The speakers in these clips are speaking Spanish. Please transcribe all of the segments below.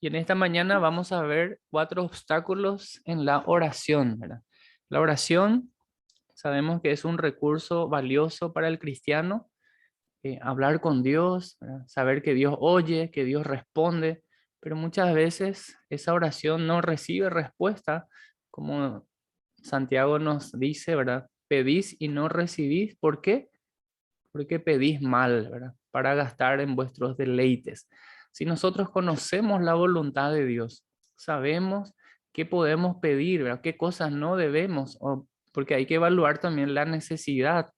Y en esta mañana vamos a ver 4 obstáculos en la oración, ¿verdad? La oración sabemos que es un recurso valioso para el cristiano, hablar con Dios, ¿verdad? Saber que Dios oye, que Dios responde, pero muchas veces esa oración no recibe respuesta, como Santiago nos dice, ¿verdad? Pedís y no recibís. ¿Por qué? Porque pedís mal, ¿verdad? Para gastar en vuestros deleites. Si nosotros conocemos la voluntad de Dios, sabemos qué podemos pedir, ¿verdad? Qué cosas no debemos, porque hay que evaluar también la necesidad.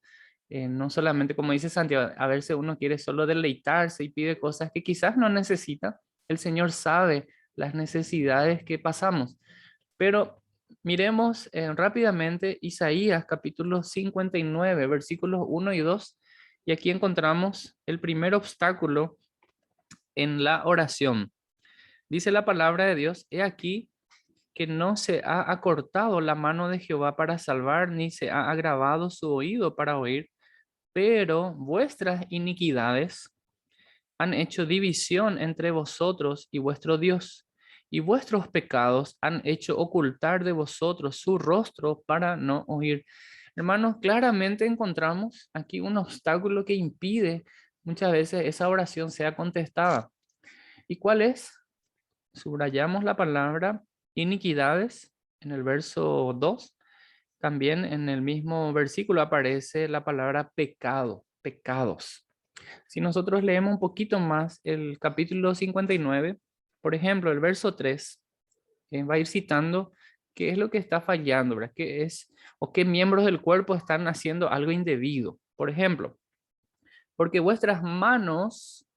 No solamente, como dice Santiago, a veces uno quiere solo deleitarse y pide cosas que quizás no necesita. El Señor sabe las necesidades que pasamos. Pero miremos rápidamente Isaías capítulo 59, versículos 1 y 2, y aquí encontramos el primer obstáculo en la oración. Dice la palabra de Dios: he aquí que no se ha acortado la mano de Jehová para salvar, ni se ha agravado su oído para oír, pero vuestras iniquidades han hecho división entre vosotros y vuestro Dios, y vuestros pecados han hecho ocultar de vosotros su rostro para no oír. Hermanos, claramente encontramos aquí un obstáculo que impide muchas veces esa oración sea contestada. ¿Y cuál es? Subrayamos la palabra iniquidades en el verso 2. También en el mismo versículo aparece la palabra pecado, pecados. Si nosotros leemos un poquito más el capítulo 59, por ejemplo, el verso 3, va a ir citando qué es lo que está fallando, ¿verdad? ¿Qué es o qué miembros del cuerpo están haciendo algo indebido? Por ejemplo, porque vuestras manos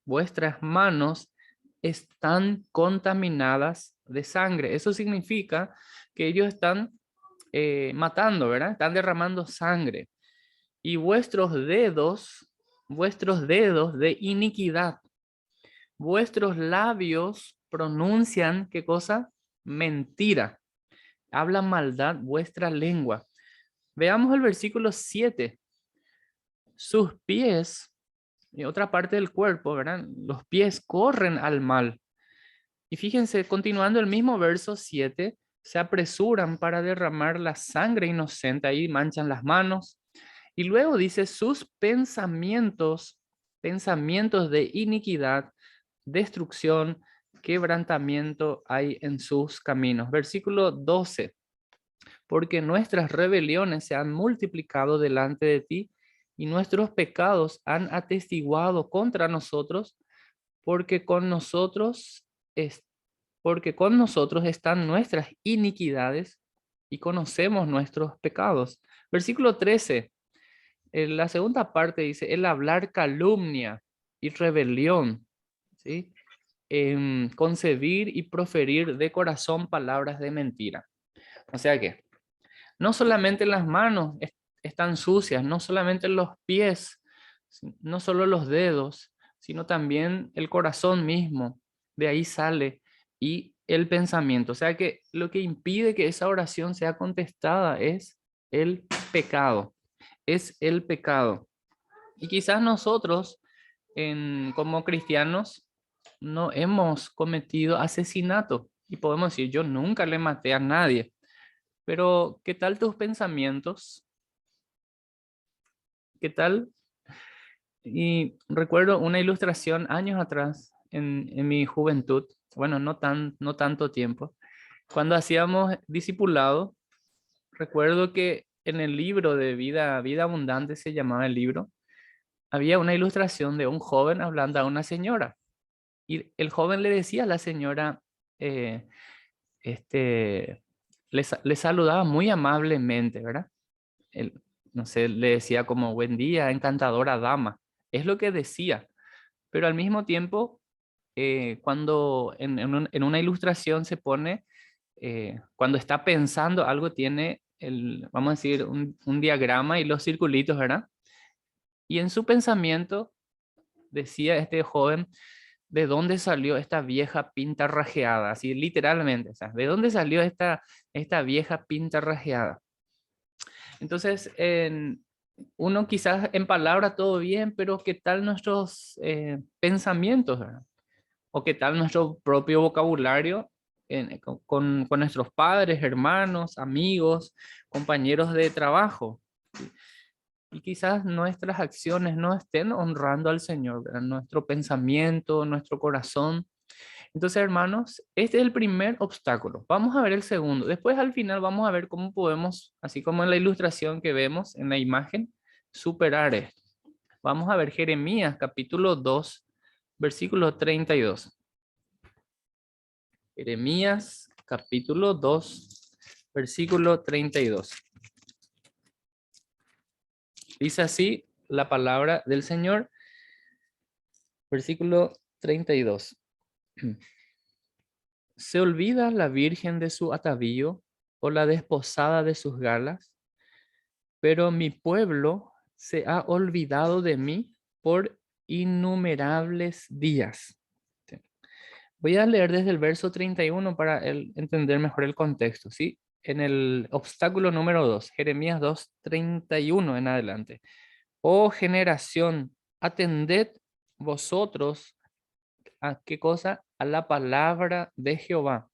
están contaminadas de sangre. Eso significa que ellos están matando, ¿verdad? Están derramando sangre. Y vuestros dedos de iniquidad. Vuestros labios pronuncian, ¿qué cosa? Mentira. Habla maldad vuestra lengua. Veamos el versículo 7. Sus pies, y otra parte del cuerpo, ¿verdad? Los pies corren al mal. Y fíjense, continuando el mismo verso 7, se apresuran para derramar la sangre inocente, ahí manchan las manos. Y luego dice, sus pensamientos de iniquidad, destrucción, quebrantamiento hay en sus caminos. Versículo 12, porque nuestras rebeliones se han multiplicado delante de ti y nuestros pecados han atestiguado contra nosotros, porque con nosotros es, porque con nosotros están nuestras iniquidades y conocemos nuestros pecados. Versículo 13, en la segunda parte dice, el hablar calumnia y rebelión, ¿sí? Concebir y proferir de corazón palabras de mentira. O sea que no solamente las manos están sucias, no solamente los pies, no solo los dedos, sino también el corazón mismo. De ahí sale y el pensamiento. O sea que lo que impide que esa oración sea contestada es el pecado. Es el pecado. Y quizás nosotros, como cristianos, no hemos cometido asesinato. Y podemos decir, yo nunca le maté a nadie. Pero, ¿qué tal tus pensamientos? ¿Qué tal? Y recuerdo una ilustración años atrás, en mi juventud, bueno, no tanto tiempo, cuando hacíamos discipulado, recuerdo que en el libro de Vida Abundante se llamaba el libro, había una ilustración de un joven hablando a una señora. Y el joven le decía a la señora, eh, este, le saludaba muy amablemente, ¿verdad? Él, no sé, le decía como buen día, encantadora dama. Es lo que decía, pero al mismo tiempo, cuando en una ilustración se pone, cuando está pensando algo, tiene vamos a decir, un diagrama y los circulitos, ¿verdad? Y en su pensamiento decía este joven, ¿de dónde salió esta vieja pinta rajeada? Así literalmente, o sea, ¿de dónde salió esta vieja pinta rajeada? Entonces, uno quizás en palabra todo bien, pero ¿qué tal nuestros pensamientos, verdad? ¿O qué tal nuestro propio vocabulario con nuestros padres, hermanos, amigos, compañeros de trabajo? ¿Sí? Y quizás nuestras acciones no estén honrando al Señor, ¿verdad? Nuestro pensamiento, nuestro corazón. Entonces, hermanos, este es el primer obstáculo. Vamos a ver el segundo. Después, al final, vamos a ver cómo podemos, así como en la ilustración que vemos en la imagen, superar esto. Vamos a ver Jeremías capítulo 2, versículo 32. Jeremías capítulo 2, versículo 32. Dice así la palabra del Señor, versículo 32. ¿Se olvida la virgen de su atavío o la desposada de sus galas? Pero mi pueblo se ha olvidado de mí por innumerables días. Sí. Voy a leer desde el verso 31 para entender mejor el contexto, ¿sí? En el obstáculo número 2, Jeremías 2, 31 en adelante. Oh generación, atended vosotros a qué cosa, a la palabra de Jehová.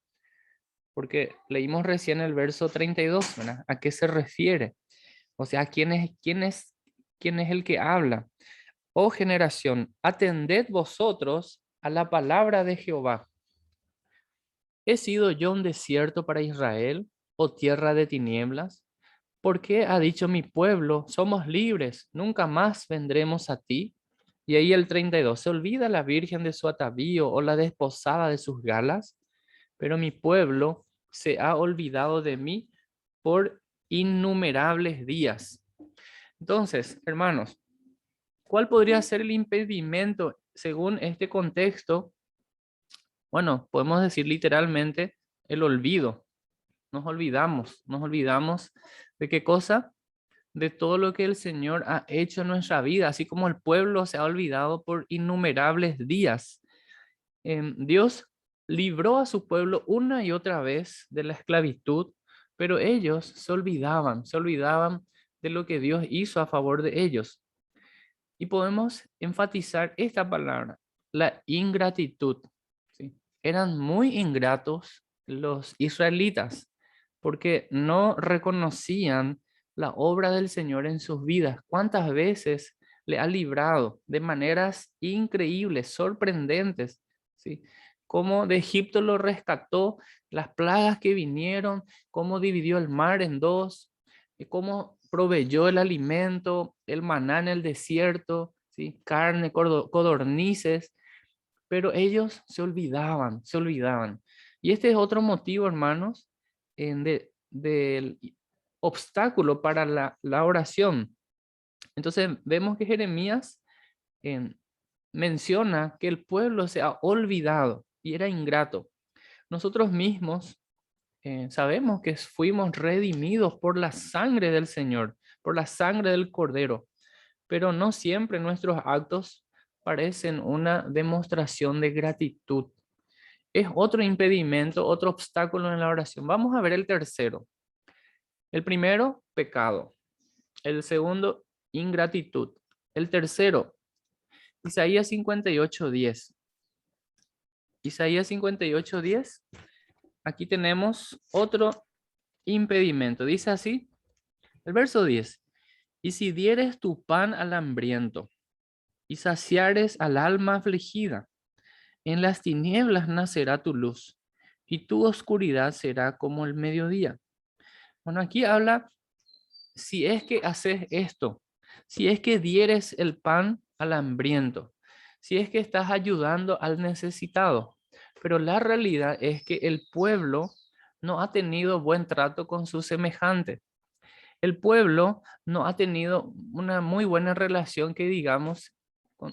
Porque leímos recién el verso 32, ¿verdad? ¿A qué se refiere? O sea, quién es el que habla? Oh generación, atended vosotros a la palabra de Jehová. ¿He sido yo un desierto para Israel o tierra de tinieblas? ¿Por qué ha dicho mi pueblo, somos libres, nunca más vendremos a ti? Y ahí el 32, ¿se olvida la virgen de su atavío o la desposada de sus galas? Pero mi pueblo se ha olvidado de mí por innumerables días. Entonces, hermanos, ¿cuál podría ser el impedimento según este contexto? Bueno, podemos decir literalmente el olvido. Nos olvidamos de qué cosa, de todo lo que el Señor ha hecho en nuestra vida, así como el pueblo se ha olvidado por innumerables días. Dios libró a su pueblo una y otra vez de la esclavitud, pero ellos se olvidaban de lo que Dios hizo a favor de ellos. Y podemos enfatizar esta palabra, la ingratitud. ¿Sí? Eran muy ingratos los israelitas porque no reconocían la obra del Señor en sus vidas. ¿Cuántas veces le ha librado de maneras increíbles, sorprendentes? ¿Sí? Cómo de Egipto lo rescató, las plagas que vinieron, cómo dividió el mar en dos, y cómo proveyó el alimento, el maná en el desierto, ¿sí? Carne, codornices, pero ellos se olvidaban, se olvidaban. Y este es otro motivo, hermanos, del obstáculo para la oración. Entonces vemos que Jeremías menciona que el pueblo se ha olvidado y era ingrato. Nosotros mismos sabemos que fuimos redimidos por la sangre del Señor, por la sangre del Cordero, pero no siempre nuestros actos parecen una demostración de gratitud. Es otro impedimento, otro obstáculo en la oración. Vamos a ver el tercero. El primero, pecado. El segundo, ingratitud. El tercero, Isaías 58:10. Isaías 58:10. Aquí tenemos otro impedimento. Dice así, el verso 10. Y si dieres tu pan al hambriento y saciares al alma afligida, en las tinieblas nacerá tu luz y tu oscuridad será como el mediodía. Bueno, aquí habla, si es que haces esto, si es que dieres el pan al hambriento, si es que estás ayudando al necesitado, pero la realidad es que el pueblo no ha tenido buen trato con sus semejantes. El pueblo no ha tenido una muy buena relación que digamos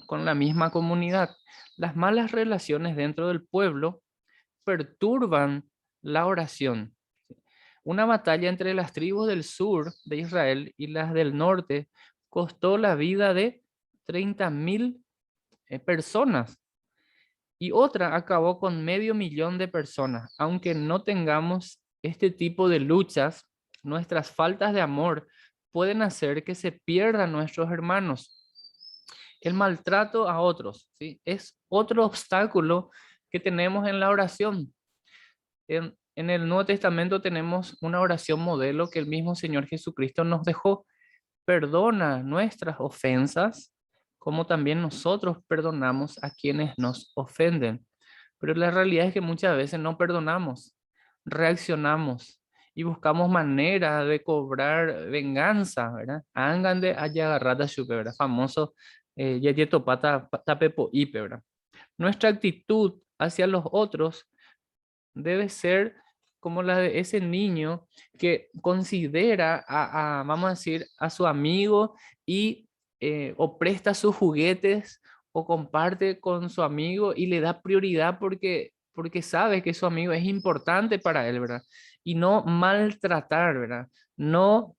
con la misma comunidad. Las malas relaciones dentro del pueblo perturban la oración. Una batalla entre las tribus del sur de Israel y las del norte costó la vida de 30.000 personas y otra acabó con 500.000 de personas. Aunque no tengamos este tipo de luchas, nuestras faltas de amor pueden hacer que se pierdan nuestros hermanos. El maltrato a otros, ¿sí? Es otro obstáculo que tenemos en la oración. En el Nuevo Testamento tenemos una oración modelo que el mismo Señor Jesucristo nos dejó. Perdona nuestras ofensas, como también nosotros perdonamos a quienes nos ofenden. Pero la realidad es que muchas veces no perdonamos, reaccionamos y buscamos manera de cobrar venganza, ¿verdad? Ángande ayagarrata chupe, ¿verdad? Famoso yeyeto pata tapepo ipe, ¿verdad? Nuestra actitud hacia los otros debe ser como la de ese niño que considera vamos a decir, a su amigo y o presta sus juguetes o comparte con su amigo y le da prioridad porque sabe que su amigo es importante para él, ¿verdad? Y no maltratar, ¿verdad? No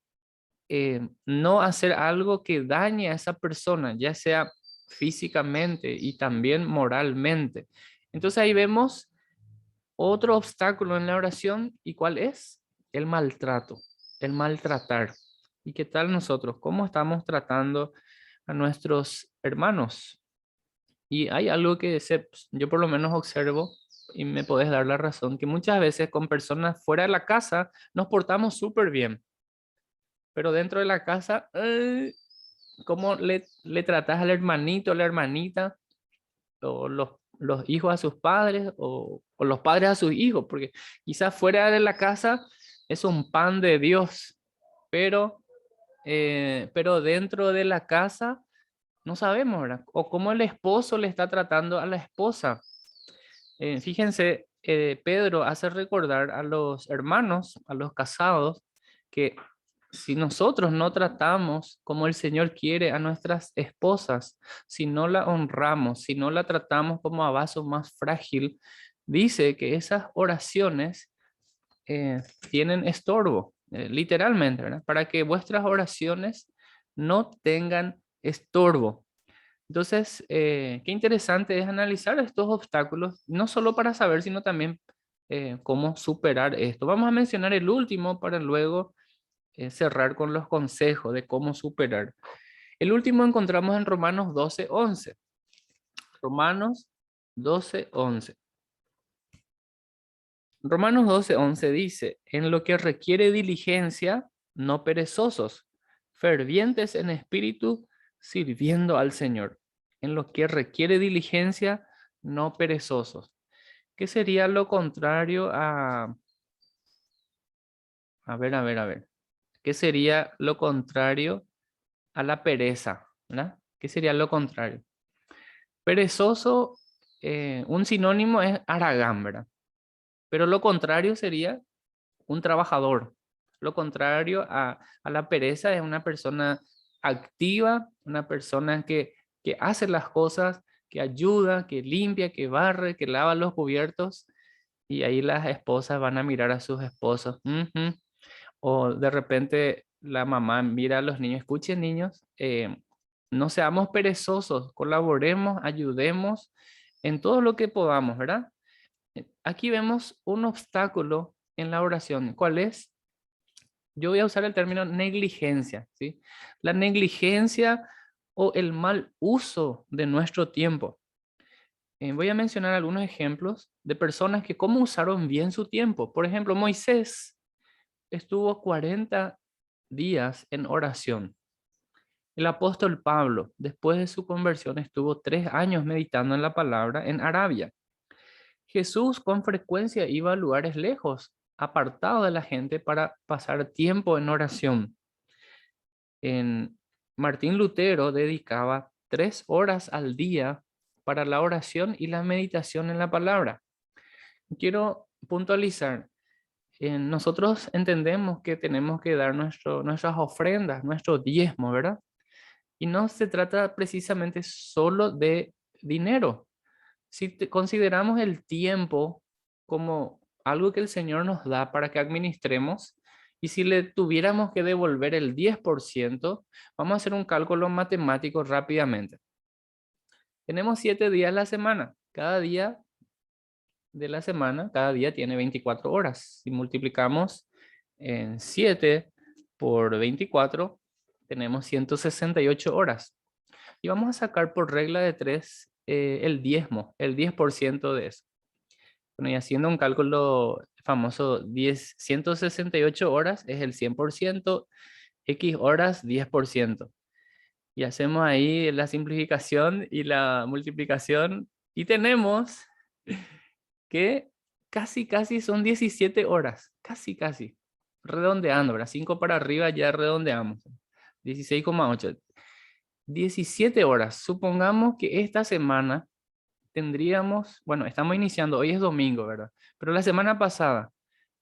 hacer algo que dañe a esa persona, ya sea físicamente y también moralmente. Entonces ahí vemos otro obstáculo en la oración, ¿y cuál es? El maltrato, el maltratar. ¿Y qué tal nosotros? ¿Cómo estamos tratando a nuestros hermanos? Y hay algo que yo por lo menos observo y me podés dar la razón, que muchas veces con personas fuera de la casa nos portamos súper bien, pero dentro de la casa, ¿cómo le tratas al hermanito, a la hermanita? O los hijos a sus padres o los padres a sus hijos, porque quizás fuera de la casa es un pan de Dios, pero dentro de la casa no sabemos, ¿verdad? O cómo el esposo le está tratando a la esposa. Fíjense, Pedro hace recordar a los hermanos, a los casados, que si nosotros no tratamos como el Señor quiere a nuestras esposas, si no la honramos, si no la tratamos como a vaso más frágil, dice que esas oraciones tienen estorbo, literalmente, ¿verdad? Para que vuestras oraciones no tengan estorbo. Entonces, qué interesante es analizar estos obstáculos, no solo para saber, sino también cómo superar esto. Vamos a mencionar el último para luego cerrar con los consejos de cómo superar. El último encontramos en Romanos 12:11. Romanos 12:11. Romanos 12:11 dice, en lo que requiere diligencia, no perezosos, fervientes en espíritu, sirviendo al Señor. En lo que requiere diligencia, no perezosos. ¿Qué sería lo contrario a ver? ¿Qué sería lo contrario a la pereza? ¿Verdad? ¿Qué sería lo contrario? Perezoso, un sinónimo es haragán, ¿verdad? Pero lo contrario sería un trabajador. Lo contrario a la pereza es una persona activa, una persona que hace las cosas, que ayuda, que limpia, que barre, que lava los cubiertos. Y ahí las esposas van a mirar a sus esposos. Ujú. O de repente la mamá mira a los niños, escuchen niños, no seamos perezosos, colaboremos, ayudemos en todo lo que podamos, ¿verdad? Aquí vemos un obstáculo en la oración. ¿Cuál es? Yo voy a usar el término negligencia, ¿sí? La negligencia o el mal uso de nuestro tiempo. Voy a mencionar algunos ejemplos de personas que cómo usaron bien su tiempo. Por ejemplo, Moisés estuvo 40 días en oración. El apóstol Pablo, después de su conversión, estuvo 3 años meditando en la palabra en Arabia. Jesús con frecuencia iba a lugares lejos, apartado de la gente para pasar tiempo en oración. Martín Lutero dedicaba 3 horas al día para la oración y la meditación en la palabra. Quiero puntualizar, nosotros entendemos que tenemos que dar nuestras ofrendas, nuestro diezmo, ¿verdad? Y no se trata precisamente solo de dinero. Si consideramos el tiempo como algo que el Señor nos da para que administremos, y si le tuviéramos que devolver el 10%, vamos a hacer un cálculo matemático rápidamente. Tenemos 7 días a la semana. Cada día de la semana, cada día tiene 24 horas. Si multiplicamos en 7 por 24, tenemos 168 horas. Y vamos a sacar por regla de 3 el diezmo, el 10% de eso. Bueno, y haciendo un cálculo famoso, 168 horas es el 100%, X horas 10%. Y hacemos ahí la simplificación y la multiplicación y tenemos que casi son 17 horas, casi, redondeando, ¿verdad? 5 para arriba ya redondeamos, 16,8. 17 horas. Supongamos que esta semana tendríamos, bueno, estamos iniciando, hoy es domingo, ¿verdad? Pero la semana pasada,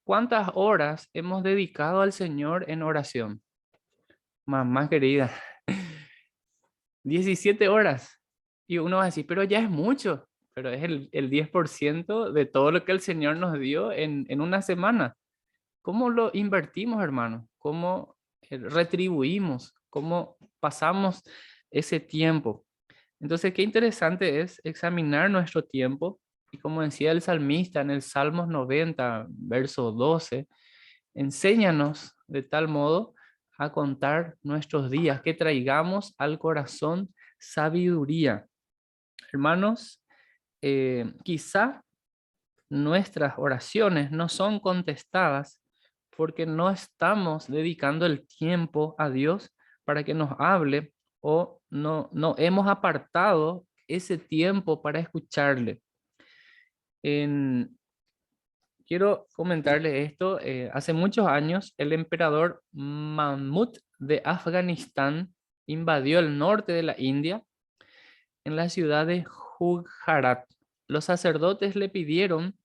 ¿cuántas horas hemos dedicado al Señor en oración? Mamá querida, 17 horas. Y uno va a decir, pero ya es mucho, pero es el 10% de todo lo que el Señor nos dio en una semana. ¿Cómo lo invertimos, hermano? ¿Cómo retribuimos? ¿Cómo pasamos ese tiempo? Entonces, qué interesante es examinar nuestro tiempo. Y como decía el salmista en el Salmos 90, verso 12, enséñanos de tal modo a contar nuestros días, que traigamos al corazón sabiduría. Hermanos, quizá nuestras oraciones no son contestadas porque no estamos dedicando el tiempo a Dios para que nos hable o no hemos apartado ese tiempo para escucharle. En, quiero comentarle esto. Hace muchos años, el emperador Mahmud de Afganistán invadió el norte de la India en la ciudad de Gujarat. Los sacerdotes le pidieron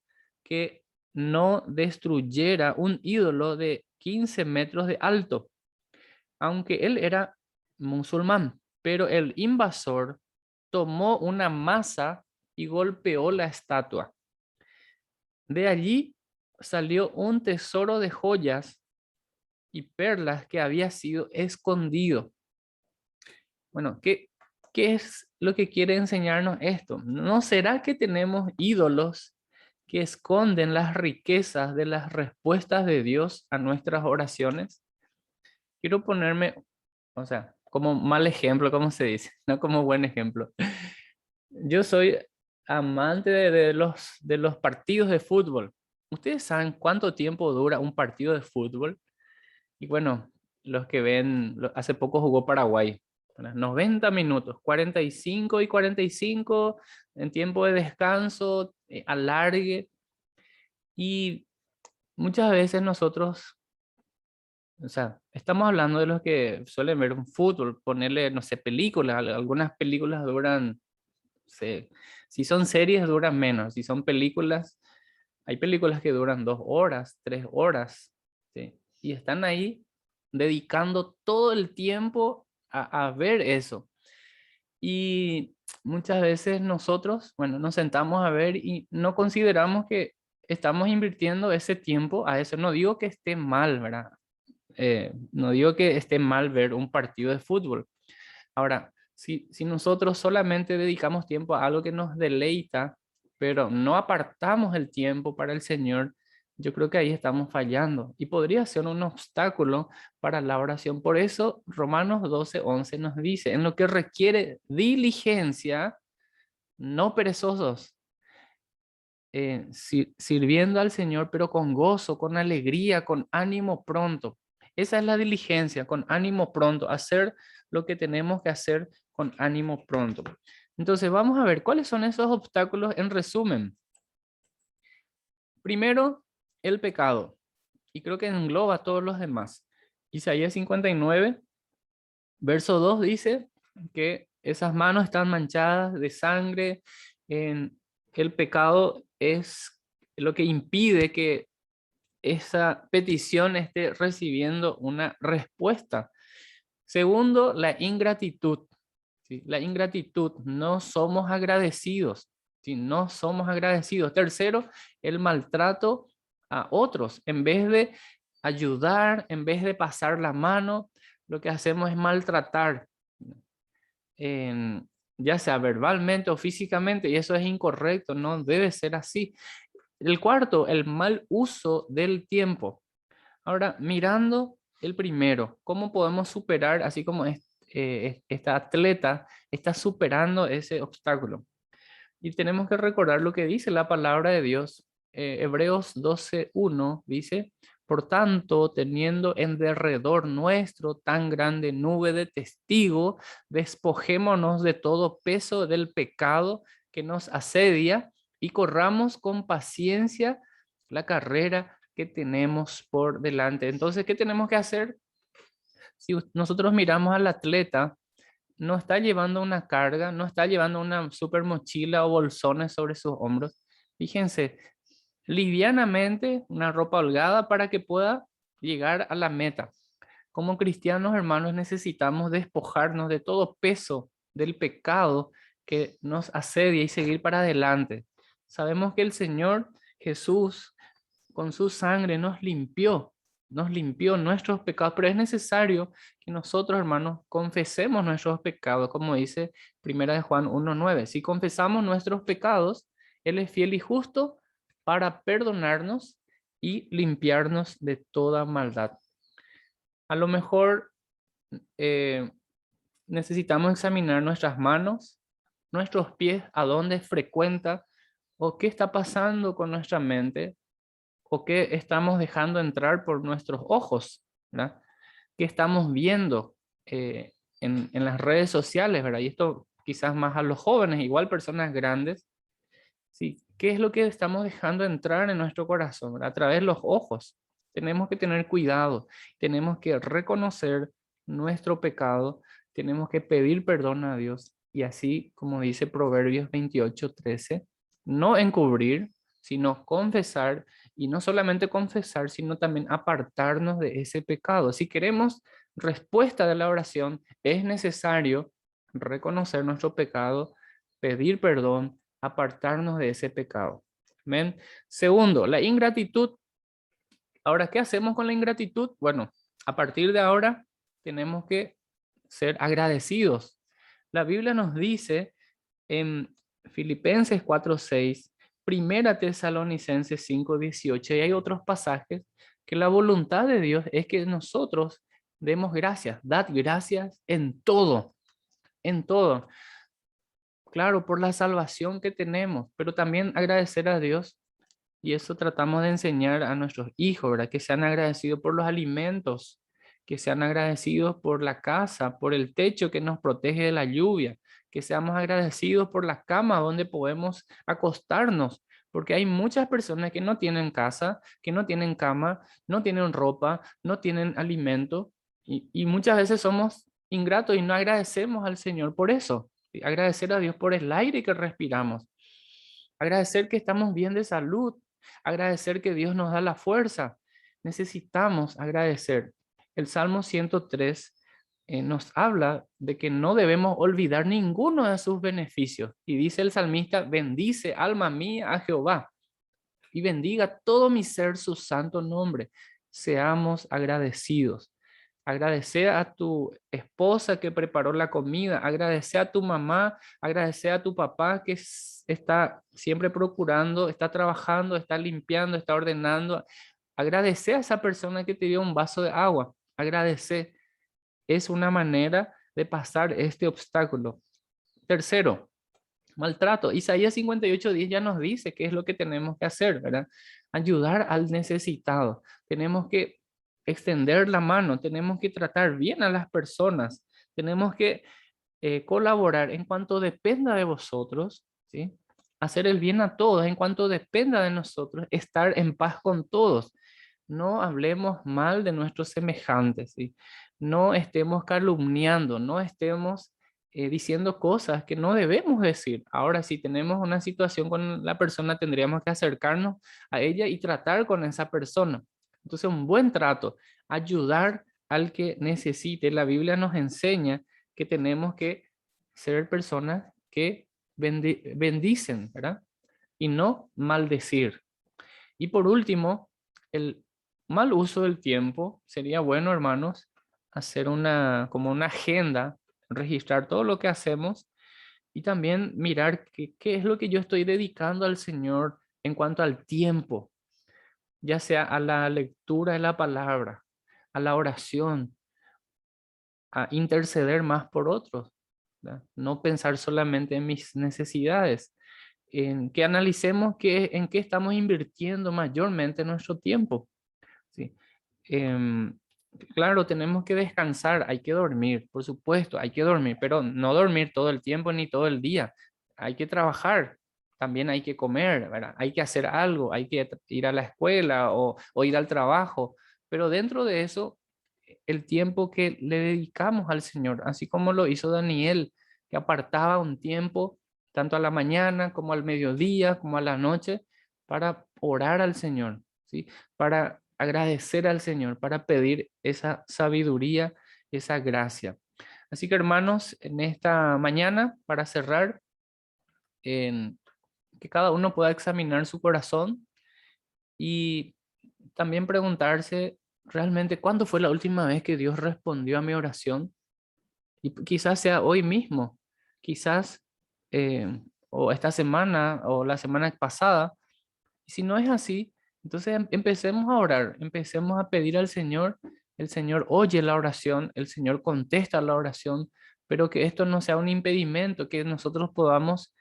que no destruyera un ídolo de 15 metros de alto, aunque él era musulmán, pero el invasor tomó una masa y golpeó la estatua. De allí salió un tesoro de joyas y perlas que había sido escondido. Bueno, ¿qué es lo que quiere enseñarnos esto? ¿No será que tenemos ídolos que esconden las riquezas de las respuestas de Dios a nuestras oraciones? Quiero ponerme, o sea, como mal ejemplo, como se dice, no como buen ejemplo. Yo soy amante de los partidos de fútbol. ¿Ustedes saben cuánto tiempo dura un partido de fútbol? Y bueno, los que ven, hace poco jugó Paraguay, ¿verdad? 90 minutos, 45 y 45 en tiempo de descanso, alargue. Y muchas veces nosotros, o sea, estamos hablando de los que suelen ver un fútbol, ponerle, no sé, películas. Algunas películas duran, sé, si son series duran menos, si son películas, hay películas que duran 2 horas, 3 horas, ¿sí? Y están ahí dedicando todo el tiempo a ver eso. Y muchas veces nosotros, bueno, nos sentamos a ver y no consideramos que estamos invirtiendo ese tiempo a eso. No digo que esté mal, ¿verdad? No digo que esté mal ver un partido de fútbol. Ahora, si nosotros solamente dedicamos tiempo a algo que nos deleita, pero no apartamos el tiempo para el Señor, yo creo que ahí estamos fallando y podría ser un obstáculo para la oración. Por eso Romanos 12:11 nos dice, en lo que requiere diligencia, no perezosos, sirviendo al Señor, pero con gozo, con alegría, con ánimo pronto. Esa es la diligencia, con ánimo pronto, hacer lo que tenemos que hacer con ánimo pronto. Entonces, vamos a ver cuáles son esos obstáculos en resumen. Primero, el pecado, y creo que engloba a todos los demás. Isaías 59, verso 2 dice que esas manos están manchadas de sangre. El pecado es lo que impide que esa petición esté recibiendo una respuesta. Segundo, la ingratitud. ¿Sí? La ingratitud, no somos agradecidos. ¿Sí? No somos agradecidos. Tercero, el maltrato a otros. En vez de ayudar, en vez de pasar la mano, lo que hacemos es maltratar, en, ya sea verbalmente o físicamente, y eso es incorrecto, no debe ser así. El cuarto, el mal uso del tiempo. Ahora, mirando el primero, ¿cómo podemos superar, así como esta atleta está superando ese obstáculo? Y tenemos que recordar lo que dice la palabra de Dios. Hebreos 12:1 dice, por tanto, teniendo en derredor nuestro tan grande nube de testigos, despojémonos de todo peso del pecado que nos asedia y corramos con paciencia la carrera que tenemos por delante. Entonces, ¿qué tenemos que hacer? Si nosotros miramos al atleta, no está llevando una carga, no está llevando una super mochila o bolsones sobre sus hombros. Fíjense, livianamente una ropa holgada para que pueda llegar a la meta. Como cristianos, hermanos, necesitamos despojarnos de todo peso del pecado que nos asedia y seguir para adelante. Sabemos que el Señor Jesús con su sangre nos limpió nuestros pecados, pero es necesario que nosotros, hermanos, confesemos nuestros pecados, como dice Primera de Juan 1:9. Si confesamos nuestros pecados, Él es fiel y justo para perdonarnos y limpiarnos de toda maldad. A lo mejor eh, necesitamos examinar nuestras manos, nuestros pies, a dónde frecuenta o qué está pasando con nuestra mente o qué estamos dejando entrar por nuestros ojos, ¿verdad? ¿Qué estamos viendo en las redes sociales, ¿verdad? Y esto quizás más a los jóvenes, igual personas grandes, ¿sí? ¿Qué es lo que estamos dejando entrar en nuestro corazón, ¿verdad? A través de los ojos. Tenemos que tener cuidado, tenemos que reconocer nuestro pecado, tenemos que pedir perdón a Dios y así, como dice Proverbios 28:13, no encubrir, sino confesar y no solamente confesar, sino también apartarnos de ese pecado. Si queremos respuesta de la oración, es necesario reconocer nuestro pecado, pedir perdón, apartarnos de ese pecado. Amén. Segundo, la ingratitud. Ahora, ¿qué hacemos con la ingratitud? Bueno, a partir de ahora tenemos que ser agradecidos. La Biblia nos dice en Filipenses 4:6, Primera Tesalonicenses 5:18 y hay otros pasajes que la voluntad de Dios es que nosotros demos gracias, dad gracias en todo, en todo. Claro, por la salvación que tenemos, pero también agradecer a Dios. Y eso tratamos de enseñar a nuestros hijos, ¿verdad? Que sean agradecidos por los alimentos, que sean agradecidos por la casa, por el techo que nos protege de la lluvia, que seamos agradecidos por la cama donde podemos acostarnos, porque hay muchas personas que no tienen casa, que no tienen cama, no tienen ropa, no tienen alimento, y muchas veces somos ingratos y no agradecemos al Señor por eso. Agradecer a Dios por el aire que respiramos, agradecer que estamos bien de salud, agradecer que Dios nos da la fuerza. Necesitamos agradecer. El Salmo 103 nos habla de que no debemos olvidar ninguno de sus beneficios. Y dice el salmista, bendice alma mía a Jehová y bendiga todo mi ser su santo nombre. Seamos agradecidos. Agradecer a tu esposa que preparó la comida, agradecer a tu mamá, agradecer a tu papá que está siempre procurando, está trabajando, está limpiando, está ordenando. Agradecer a esa persona que te dio un vaso de agua. Agradecer es una manera de pasar este obstáculo. Tercero, maltrato. Isaías 58:10 ya nos dice qué es lo que tenemos que hacer, ¿verdad? Ayudar al necesitado. Tenemos que extender la mano, tenemos que tratar bien a las personas, tenemos que colaborar en cuanto dependa de vosotros, ¿sí? Hacer el bien a todos en cuanto dependa de nosotros, estar en paz con todos. No hablemos mal de nuestros semejantes, ¿sí? No estemos calumniando, no estemos diciendo cosas que no debemos decir. Ahora, si tenemos una situación con la persona, tendríamos que acercarnos a ella y tratar con esa persona. Entonces, un buen trato, ayudar al que necesite. La Biblia nos enseña que tenemos que ser personas que bendicen, ¿verdad? Y no maldecir. Y por último, el mal uso del tiempo. Sería bueno, hermanos, hacer como una agenda, registrar todo lo que hacemos y también mirar qué es lo que yo estoy dedicando al Señor en cuanto al tiempo, ya sea a la lectura de la palabra, a la oración, a interceder más por otros, ¿verdad? No pensar solamente en mis necesidades. en que analicemos en qué estamos invirtiendo mayormente nuestro tiempo. ¿Sí? Em, claro, tenemos que descansar, hay que dormir, por supuesto, hay que dormir, pero no dormir todo el tiempo ni todo el día. Hay que trabajar, también hay que comer, ¿verdad? Hay que hacer algo, hay que ir a la escuela o ir al trabajo, pero dentro de eso, el tiempo que le dedicamos al Señor, así como lo hizo Daniel, que apartaba un tiempo, tanto a la mañana como al mediodía, como a la noche, para orar al Señor, ¿sí? Para agradecer al Señor, para pedir esa sabiduría, esa gracia. Así que hermanos, en esta mañana, para cerrar, en que cada uno pueda examinar su corazón y también preguntarse realmente cuándo fue la última vez que Dios respondió a mi oración. Y quizás sea hoy mismo, quizás o esta semana o la semana pasada. Y si no es así, entonces empecemos a orar, empecemos a pedir al Señor. El Señor oye la oración, el Señor contesta la oración, pero que esto no sea un impedimento, que nosotros podamos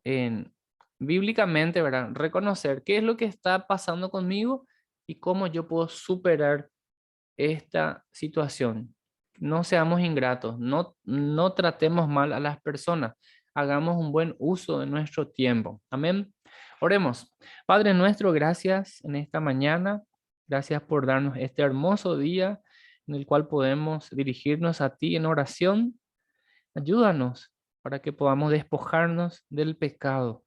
en, bíblicamente, ¿verdad? Reconocer qué es lo que está pasando conmigo y cómo yo puedo superar esta situación. No seamos ingratos, no tratemos mal a las personas, hagamos un buen uso de nuestro tiempo. Amén. Oremos. Padre nuestro, gracias en esta mañana. Gracias por darnos este hermoso día en el cual podemos dirigirnos a ti en oración. Ayúdanos para que podamos despojarnos del pecado.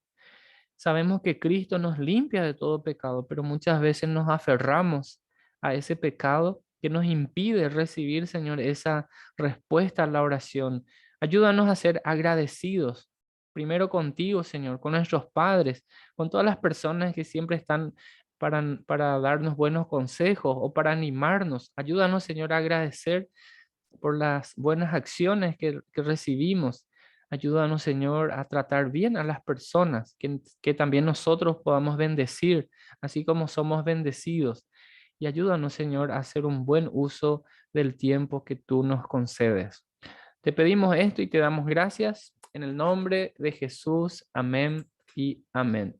Sabemos que Cristo nos limpia de todo pecado, pero muchas veces nos aferramos a ese pecado que nos impide recibir, Señor, esa respuesta a la oración. Ayúdanos a ser agradecidos, primero contigo, Señor, con nuestros padres, con todas las personas que siempre están para darnos buenos consejos o para animarnos. Ayúdanos, Señor, a agradecer por las buenas acciones que recibimos. Ayúdanos, Señor, a tratar bien a las personas, que también nosotros podamos bendecir, así como somos bendecidos. Y ayúdanos, Señor, a hacer un buen uso del tiempo que tú nos concedes. Te pedimos esto y te damos gracias en el nombre de Jesús. Amén y amén.